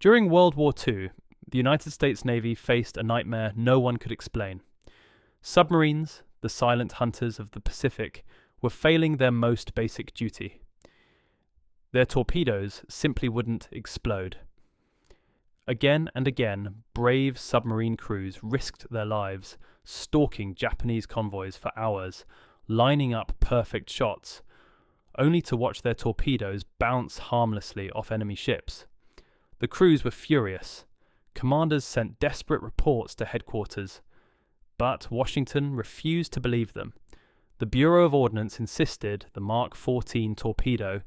During World War II, the United States Navy faced a nightmare no one could explain. Submarines, the silent hunters of the Pacific, were failing their most basic duty. Their torpedoes simply wouldn't explode. Again and again, brave submarine crews risked their lives, stalking Japanese convoys for hours, lining up perfect shots, only to watch their torpedoes bounce harmlessly off enemy ships. The crews were furious. Commanders sent desperate reports to headquarters, but Washington refused to believe them. The Bureau of Ordnance insisted the Mark 14 torpedo,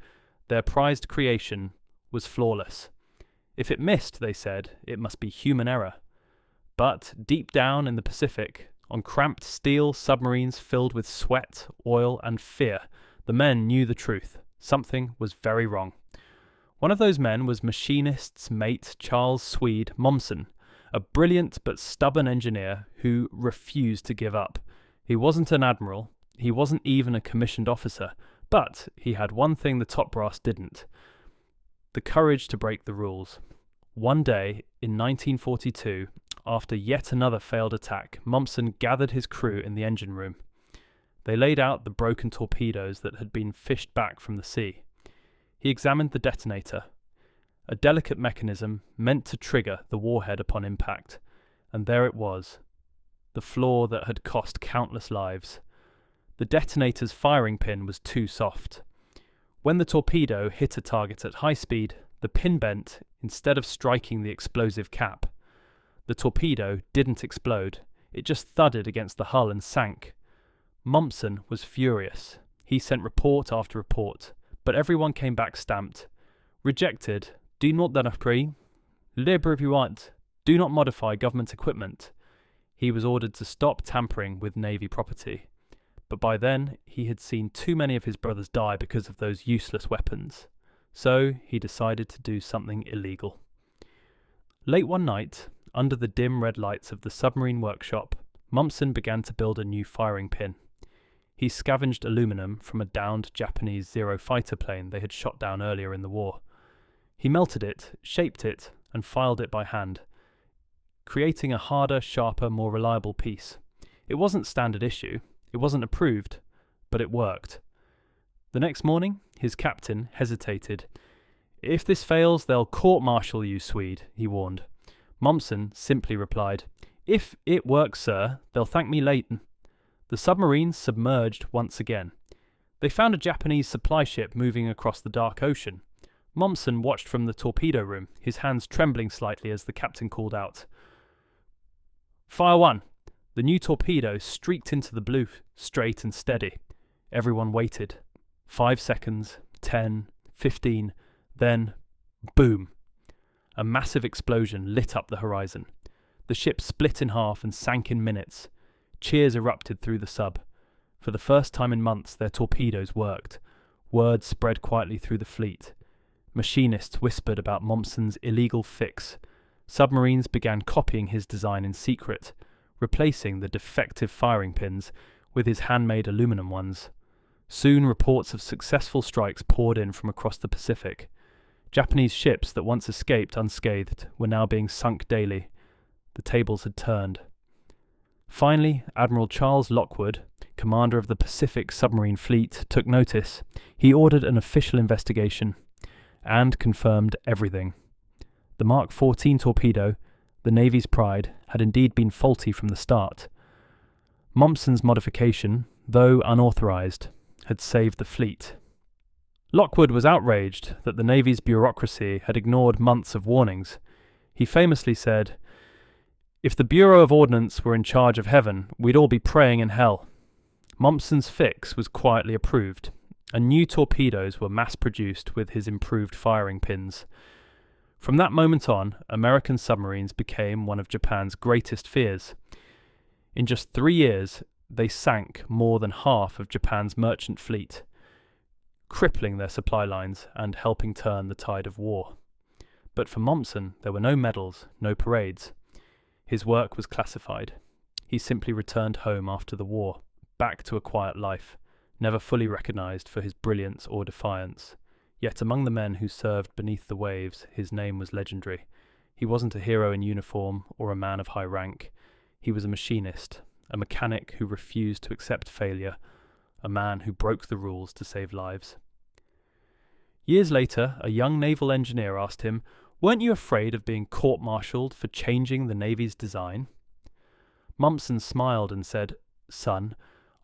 their prized creation, was flawless. If it missed, they said, it must be human error. But deep down in the Pacific, on cramped steel submarines filled with sweat, oil, and fear, the men knew the truth. Something was very wrong. One of those men was Machinist's mate Charles Swede Mommsen, a brilliant but stubborn engineer who refused to give up. He wasn't an admiral, he wasn't even a commissioned officer, but he had one thing the top brass didn't: the courage to break the rules. One day, in 1942, after yet another failed attack, Mommsen gathered his crew in the engine room. They laid out the broken torpedoes that had been fished back from the sea. He examined the detonator, a delicate mechanism meant to trigger the warhead upon impact, and there it was, the flaw that had cost countless lives. The detonator's firing pin was too soft. When the torpedo hit a target at high speed, the pin bent instead of striking the explosive cap. The torpedo didn't explode, it just thudded against the hull and sank. Mommsen was furious. He sent report after report, but everyone came back stamped. Rejected. Do not then agree. Libre if you want. Do not modify government equipment. He was ordered to stop tampering with Navy property. But by then, he had seen too many of his brothers die because of those useless weapons. So he decided to do something illegal. Late one night, under the dim red lights of the submarine workshop, Mommsen began to build a new firing pin. He scavenged aluminum from a downed Japanese Zero fighter plane they had shot down earlier in the war. He melted it, shaped it, and filed it by hand, creating a harder, sharper, more reliable piece. It wasn't standard issue, it wasn't approved, but it worked. The next morning, his captain hesitated. "If this fails, they'll court-martial you, Swede," he warned. Mommsen simply replied, "If it works, sir, they'll thank me later." The submarine submerged once again. They found a Japanese supply ship moving across the dark ocean. Mommsen watched from the torpedo room, his hands trembling slightly as the captain called out, "Fire one!" The new torpedo streaked into the blue, straight and steady. Everyone waited. 5 seconds, 10, 15, then boom! A massive explosion lit up the horizon. The ship split in half and sank in minutes. Cheers erupted through the sub. For the first time in months, their torpedoes worked. Word spread quietly through the fleet. Machinists whispered about Mommsen's illegal fix. Submarines began copying his design in secret, replacing the defective firing pins with his handmade aluminum ones. Soon reports of successful strikes poured in from across the Pacific. Japanese ships that once escaped unscathed were now being sunk daily. The tables had turned. Finally, Admiral Charles Lockwood, commander of the Pacific Submarine Fleet, took notice. He ordered an official investigation and confirmed everything. The Mark 14 torpedo, the Navy's pride, had indeed been faulty from the start. Mommsen's modification, though unauthorized, had saved the fleet. Lockwood was outraged that the Navy's bureaucracy had ignored months of warnings. He famously said, "If the Bureau of Ordnance were in charge of heaven, we'd all be praying in hell." Mommsen's fix was quietly approved, and new torpedoes were mass-produced with his improved firing pins. From that moment on, American submarines became one of Japan's greatest fears. In just 3 years, they sank more than half of Japan's merchant fleet, crippling their supply lines and helping turn the tide of war. But for Mommsen, there were no medals, no parades. His work was classified. He simply returned home after the war, back to a quiet life, never fully recognized for his brilliance or defiance. Yet among the men who served beneath the waves, his name was legendary. He wasn't a hero in uniform or a man of high rank. He was a machinist, a mechanic who refused to accept failure, a man who broke the rules to save lives. Years later, a young naval engineer asked him, "Weren't you afraid of being court-martialed for changing the Navy's design?" Mumpson smiled and said, "Son,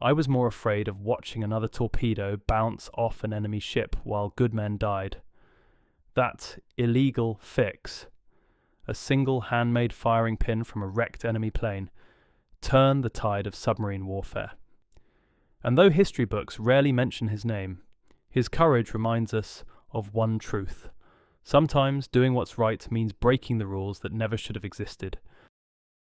I was more afraid of watching another torpedo bounce off an enemy ship while good men died. That illegal fix, a single handmade firing pin from a wrecked enemy plane, turned the tide of submarine warfare." And though history books rarely mention his name, his courage reminds us of one truth. Sometimes doing what's right means breaking the rules that never should have existed.